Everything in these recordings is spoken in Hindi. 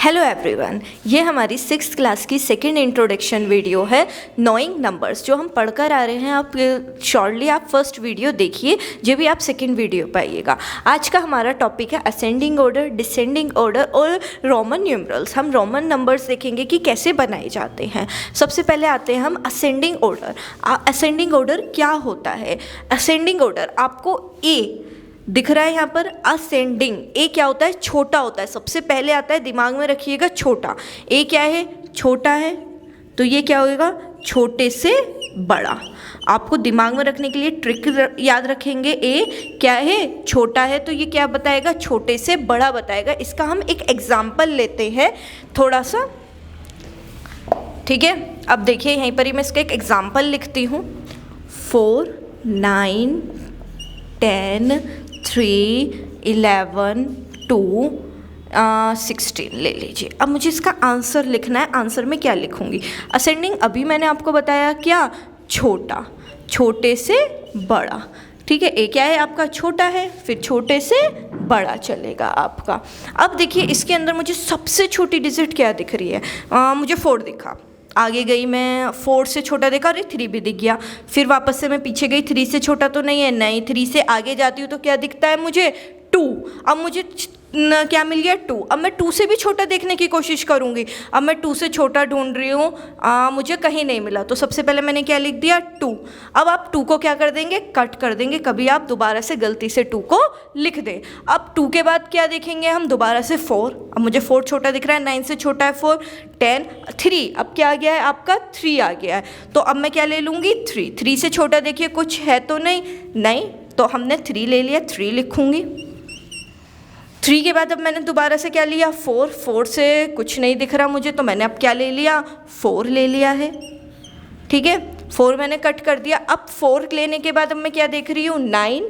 हेलो एवरीवन, ये हमारी 6th क्लास की सेकंड इंट्रोडक्शन वीडियो है नोइंग नंबर्स जो हम पढ़कर आ रहे हैं। आप शॉर्टली आप फर्स्ट वीडियो देखिए, जो भी आप सेकंड वीडियो पाइएगा। आज का हमारा टॉपिक है असेंडिंग ऑर्डर, डिसेंडिंग ऑर्डर और रोमन न्यूमरल्स। हम रोमन नंबर्स देखेंगे कि कैसे बनाए जाते हैं। सबसे पहले आते हैं हम असेंडिंग ऑर्डर। असेंडिंग ऑर्डर क्या होता है? असेंडिंग ऑर्डर आपको ए दिख रहा है यहाँ पर, असेंडिंग। ए क्या होता है? छोटा होता है। सबसे पहले आता है, दिमाग में रखिएगा, छोटा। ए क्या है? छोटा है, तो ये क्या होगा? छोटे से बड़ा। आपको दिमाग में रखने के लिए ट्रिक याद रखेंगे। ए क्या है? छोटा है, तो ये क्या बताएगा? छोटे से बड़ा बताएगा। इसका हम एक एग्जाम्पल लेते हैं थोड़ा सा, ठीक है। अब देखिए यहीं पर ही मैं इसका एक एग्जाम्पल लिखती हूँ। 4, 9, 10, 3, 11, 2, 16 ले लीजिए। अब मुझे इसका आंसर लिखना है। आंसर में क्या लिखूंगी? असेंडिंग अभी मैंने आपको बताया क्या? छोटा, छोटे से बड़ा, ठीक है। ए क्या है आपका? छोटा है, फिर छोटे से बड़ा चलेगा आपका। अब देखिए इसके अंदर मुझे सबसे छोटी डिजिट क्या दिख रही है? मुझे 4 दिखा। आगे गई मैं, 4 से छोटा देखा, अरे 3 भी दिख गया। फिर वापस से मैं पीछे गई, 3 से छोटा तो नहीं है, नहीं। 3 से आगे जाती हूँ तो क्या दिखता है मुझे? 2। अब मुझे क्या मिल गया? 2। अब मैं 2 से भी छोटा देखने की कोशिश करूँगी। अब मैं 2 से छोटा ढूंढ रही हूँ, मुझे कहीं नहीं मिला, तो सबसे पहले मैंने क्या लिख दिया? 2। अब आप 2 को क्या कर देंगे? कट कर देंगे। कभी आप दोबारा से गलती से 2 को लिख दें। अब 2 के बाद क्या देखेंगे हम? दोबारा से 4। अब मुझे 4 छोटा दिख रहा है, 9 से छोटा है 4, 10, 3। अब क्या आ गया है आपका? 3 आ गया है। तो अब मैं क्या ले लूँगी? 3। 3 से छोटा देखिए कुछ है तो नहीं, तो हमने 3 ले लिया, 3 लिखूँगी। 3 के बाद अब मैंने दोबारा से क्या लिया? 4। 4 से कुछ नहीं दिख रहा मुझे, तो मैंने अब क्या ले लिया? 4 ले लिया है, ठीक है। 4 मैंने कट कर दिया। अब 4 लेने के बाद अब मैं क्या देख रही हूँ? 9,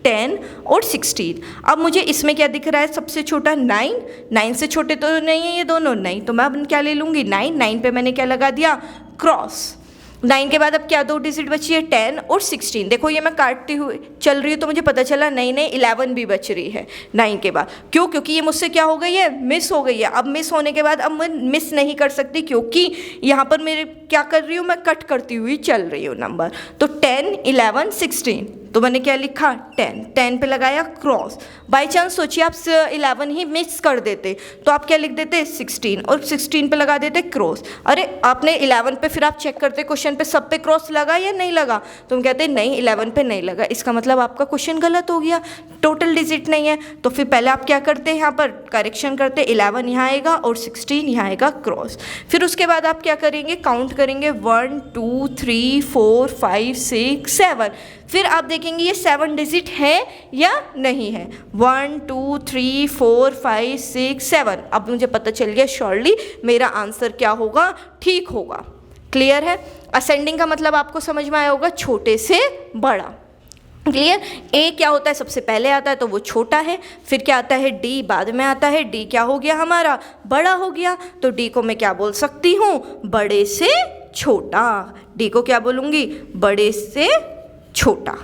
10 और 16। अब मुझे इसमें क्या दिख रहा है? सबसे छोटा 9। 9 से छोटे तो नहीं है ये दोनों, नहीं, तो मैं अब क्या ले लूँगी? 9। 9 पे मैंने क्या लगा दिया? क्रॉस। 9 के बाद अब क्या 2 डिजिट बची है? 10 और 16। देखो ये मैं काटती हुई चल रही हूँ तो मुझे पता चला नहीं 11 भी बच रही है 9 के बाद। क्यों? क्योंकि ये मुझसे क्या हो गई है? मिस हो गई है। अब मिस होने के बाद अब मैं मिस नहीं कर सकती, क्योंकि यहाँ पर मेरे क्या कर रही हूँ? मैं कट करती हुई चल रही हूँ नंबर। तो 10, 11, 16, तो मैंने क्या लिखा? 10। 10 पे लगाया क्रॉस। बाई चांस सोचिए आप 11 ही मिस कर देते तो आप क्या लिख देते? 16, और 16 पे लगा देते क्रॉस। अरे आपने 11 पे, फिर आप चेक करते क्वेश्चन पे सब पे क्रॉस लगा या नहीं लगा, तो हम कहते नहीं 11 पे नहीं लगा, इसका मतलब आपका क्वेश्चन गलत हो गया, टोटल डिजिट नहीं है। तो फिर पहले आप क्या करते हैं? यहाँ पर करेक्शन करते, 11 यहाँ आएगा और 16 यहाँ आएगा क्रॉस। फिर उसके बाद आप क्या करेंगे? काउंट करेंगे 1, 2, 3, 4, 5, 6, 7। फिर आप देखेंगे ये 7 डिजिट है या नहीं है। 1, 2, 3, 4, 5, 6, 7। अब मुझे पता चल गया श्योरली मेरा आंसर क्या होगा? ठीक होगा। क्लियर है? असेंडिंग का मतलब आपको समझ में आया होगा, छोटे से बड़ा। क्लियर? ए क्या होता है? सबसे पहले आता है तो वो छोटा है। फिर क्या आता है? डी बाद में आता है। डी क्या हो गया हमारा? बड़ा हो गया। तो डी को मैं क्या बोल सकती हूँ? बड़े से छोटा। डी को क्या बोलूँगी? बड़े से छोटा।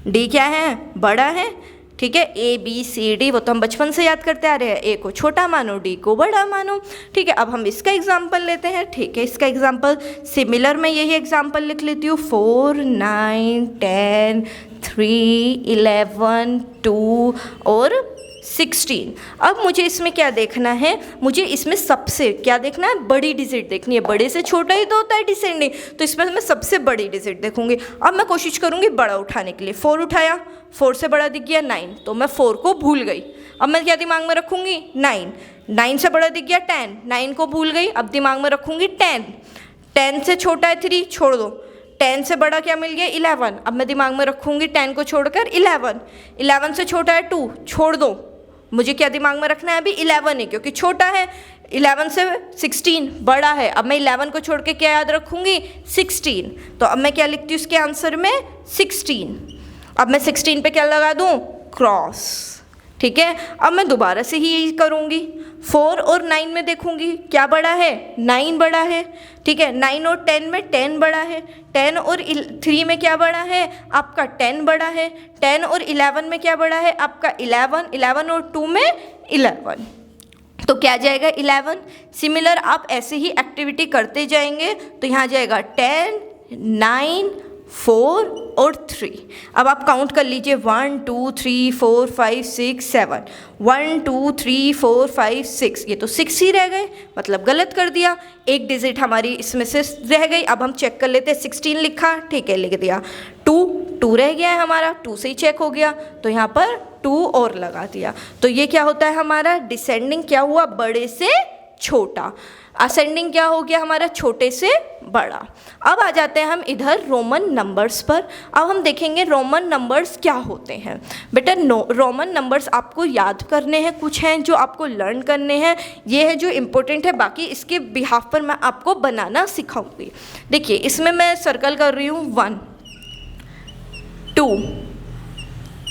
डी क्या है? बड़ा है, ठीक है। ए बी सी डी वो तो हम बचपन से याद करते आ रहे हैं। ए को छोटा मानो, डी को बड़ा मानो, ठीक है। अब हम इसका एग्जाम्पल लेते हैं, ठीक है। इसका एग्जाम्पल सिमिलर मैं यही एग्जाम्पल लिख लेती हूँ। 4, 9, 10, 3, 11, 2 और 16। अब मुझे इसमें क्या देखना है? मुझे इसमें सबसे क्या देखना है? बड़ी डिजिट देखनी है। बड़े से छोटा ही तो होता है डिसेंडिंग, तो इसमें मैं सबसे बड़ी डिजिट देखूंगी। अब मैं कोशिश करूंगी बड़ा उठाने के लिए। 4 उठाया, 4 से बड़ा दिख गया 9, तो मैं 4 को भूल गई। अब मैं क्या दिमाग में रखूंगी? 9। 9 से बड़ा दिख गया 10, 9 को भूल गई। अब दिमाग में रखूंगी 10। 10 से छोटा है 3, छोड़ दो। 10 से बड़ा क्या मिल गया? 11। अब मैं दिमाग में रखूंगी 10 को छोड़कर 11। 11 से छोटा है 2, छोड़ दो। मुझे क्या दिमाग में रखना है? अभी 11 है, क्योंकि छोटा है। 11 से 16 बड़ा है। अब मैं 11 को छोड़ के क्या याद रखूँगी? 16। तो अब मैं क्या लिखती हूँ इसके आंसर में? 16। अब मैं 16 पे क्या लगा दूँ? क्रॉस, ठीक है। अब मैं दोबारा से ही यही करूँगी। 4 और 9 में देखूँगी क्या बड़ा है? 9 बड़ा है, ठीक है। 9 और 10 में 10 बड़ा है। 10 और 3 में क्या बड़ा है? आपका 10 बड़ा है। 10 और 11 में क्या बड़ा है? आपका 11। 11 और 2 में 11। तो क्या जाएगा 11। सिमिलर आप ऐसे ही एक्टिविटी करते जाएंगे तो यहाँ जाएगा 10, 9, 4 और 3। अब आप काउंट कर लीजिए 1 2 3 4 5 6 7, 1 2 3 4 5 6, ये तो 6 ही रह गए, मतलब गलत कर दिया। एक डिजिट हमारी इसमें से रह गई। अब हम चेक कर लेते हैं, 16 लिखा, ठीक है, लिख दिया। 2 रह गया है हमारा, 2 से ही चेक हो गया, तो यहाँ पर 2 और लगा दिया। तो ये क्या होता है हमारा डिसेंडिंग क्या हुआ, बड़े से छोटा। असेंडिंग क्या हो गया हमारा, छोटे से बड़ा। अब आ जाते हैं हम इधर रोमन नंबर्स पर। अब हम देखेंगे रोमन नंबर्स क्या होते हैं। बेटा रोमन नंबर्स आपको याद करने हैं, कुछ हैं जो आपको लर्न करने हैं, ये है जो इम्पोर्टेंट है। बाकी इसके बिहाफ पर मैं आपको बनाना सिखाऊंगी। देखिए इसमें मैं सर्कल कर रही हूँ 1 2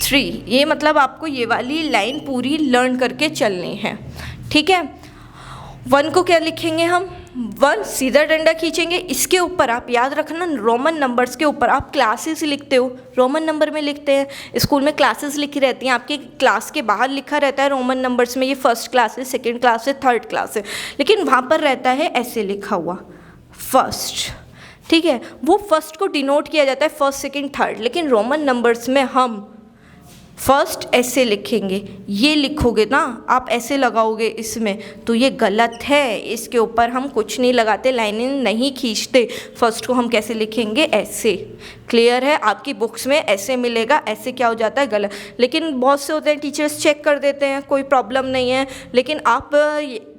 3, ये मतलब आपको ये वाली लाइन पूरी लर्न करके चलनी है, ठीक है। 1 को क्या लिखेंगे हम, 1 सीधा डंडा खींचेंगे। इसके ऊपर आप याद रखना, रोमन नंबर्स के ऊपर आप क्लासेस लिखते हो, रोमन नंबर में लिखते हैं। स्कूल में क्लासेस लिखी रहती हैं, आपके क्लास के बाहर लिखा रहता है रोमन नंबर्स में, ये फर्स्ट क्लास है, सेकेंड क्लास है, थर्ड क्लास है, लेकिन वहाँ पर रहता है ऐसे लिखा हुआ फर्स्ट, ठीक है। वो फर्स्ट को डिनोट किया जाता है फर्स्ट, सेकेंड, थर्ड, लेकिन रोमन नंबर्स में हम फर्स्ट ऐसे लिखेंगे। ये लिखोगे ना आप, ऐसे लगाओगे इसमें, तो ये गलत है। इसके ऊपर हम कुछ नहीं लगाते, लाइनें नहीं खींचते। फर्स्ट को हम कैसे लिखेंगे, ऐसे। क्लियर है, आपकी बुक्स में ऐसे मिलेगा, ऐसे क्या हो जाता है गलत। लेकिन बहुत से होते हैं टीचर्स चेक कर देते हैं, कोई प्रॉब्लम नहीं है, लेकिन आप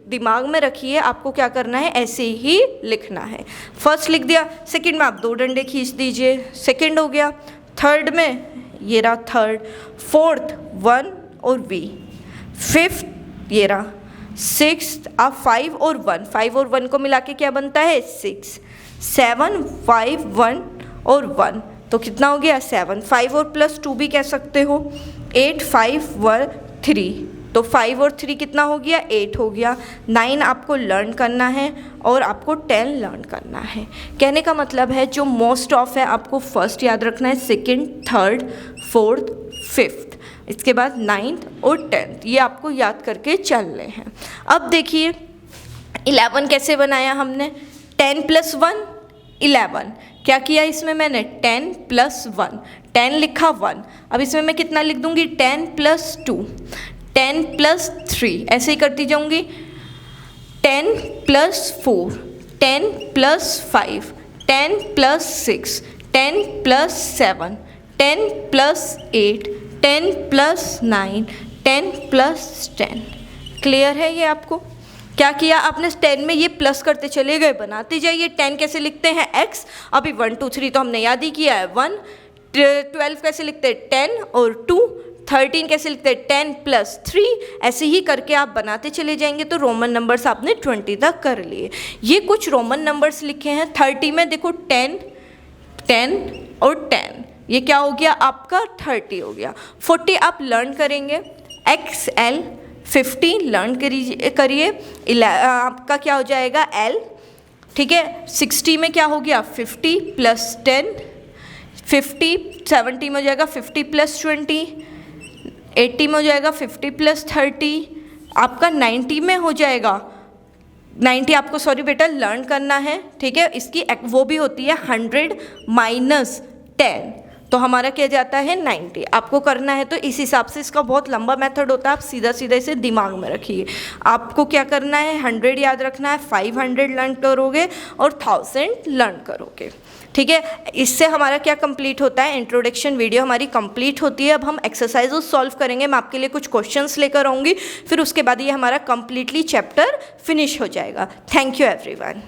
दिमाग में रखिए आपको क्या करना है, ऐसे ही लिखना है। फर्स्ट लिख दिया, सेकंड में आप 2 डंडे खींच दीजिए, सेकंड हो गया। थर्ड में ये रहा थर्ड, फोर्थ 1 और V, फिफ्थ ये रहा, सिक्स्थ आप 5 और 1, 5 और 1 को मिला के क्या बनता है 6, 7 5 1 और 1, तो कितना हो गया 7, 5 और +2 भी कह सकते हो, 8 5 1 3, तो 5 और 3 कितना हो गया 8 हो गया। 9 आपको लर्न करना है और आपको 10 लर्न करना है। कहने का मतलब है जो मोस्ट ऑफ है आपको फर्स्ट याद रखना है, सेकंड, थर्ड, फोर्थ, फिफ्थ, इसके बाद 9th और 10th, ये आपको याद करके चलने हैं। अब देखिए 11 कैसे बनाया हमने, 10 + 1 11, क्या किया इसमें मैंने 10 + 1, 10 लिखा 1, अब इसमें मैं कितना लिख दूंगी 10 + 2, 10 + 3, ऐसे ही करती जाऊंगी, 10 + 4, 10 + 5, 10 + 6, 10 + 7, 10 + 8, 10 + 9, 10 + 10। क्लियर है ये आपको? क्या किया आपने 10 में ये प्लस करते चले गए, बनाते जाइए। 10 कैसे लिखते हैं x, अभी 1 2 3 तो हमने याद ही किया है 1, 12 कैसे लिखते हैं 10 और 2, 13 कैसे लिखते हैं 10 + 3, ऐसे ही करके आप बनाते चले जाएंगे तो रोमन नंबर्स आपने 20 तक कर लिए। ये कुछ रोमन नंबर्स लिखे हैं। 30 में देखो 10 10 और 10, ये क्या हो गया आपका 30 हो गया। 40 आप लर्न करेंगे, XL 50 लर्न करिए, आपका क्या हो जाएगा L, ठीक है। 60 में क्या हो गया 50 + 10, 50 70 में हो जाएगा 50 + 20, 80 में हो जाएगा 50 + 30, आपका 90 में हो जाएगा 90, आपको सॉरी बेटा लर्न करना है, ठीक है। इसकी वो भी होती है 100 - 10, तो हमारा क्या जाता है 90। आपको करना है तो इस हिसाब से, इसका बहुत लंबा मेथड होता है, आप सीधा सीधा इसे दिमाग में रखिए। आपको क्या करना है 100 याद रखना है, 500 लर्न करोगे और 1000 लर्न करोगे, ठीक है। इससे हमारा क्या कंप्लीट होता है, इंट्रोडक्शन वीडियो हमारी कंप्लीट होती है। अब हम एक्सरसाइजेस सॉल्व करेंगे, मैं आपके लिए कुछ क्वेश्चंस लेकर आऊँगी, फिर उसके बाद ये हमारा कंप्लीटली चैप्टर फिनिश हो जाएगा। Thank you everyone.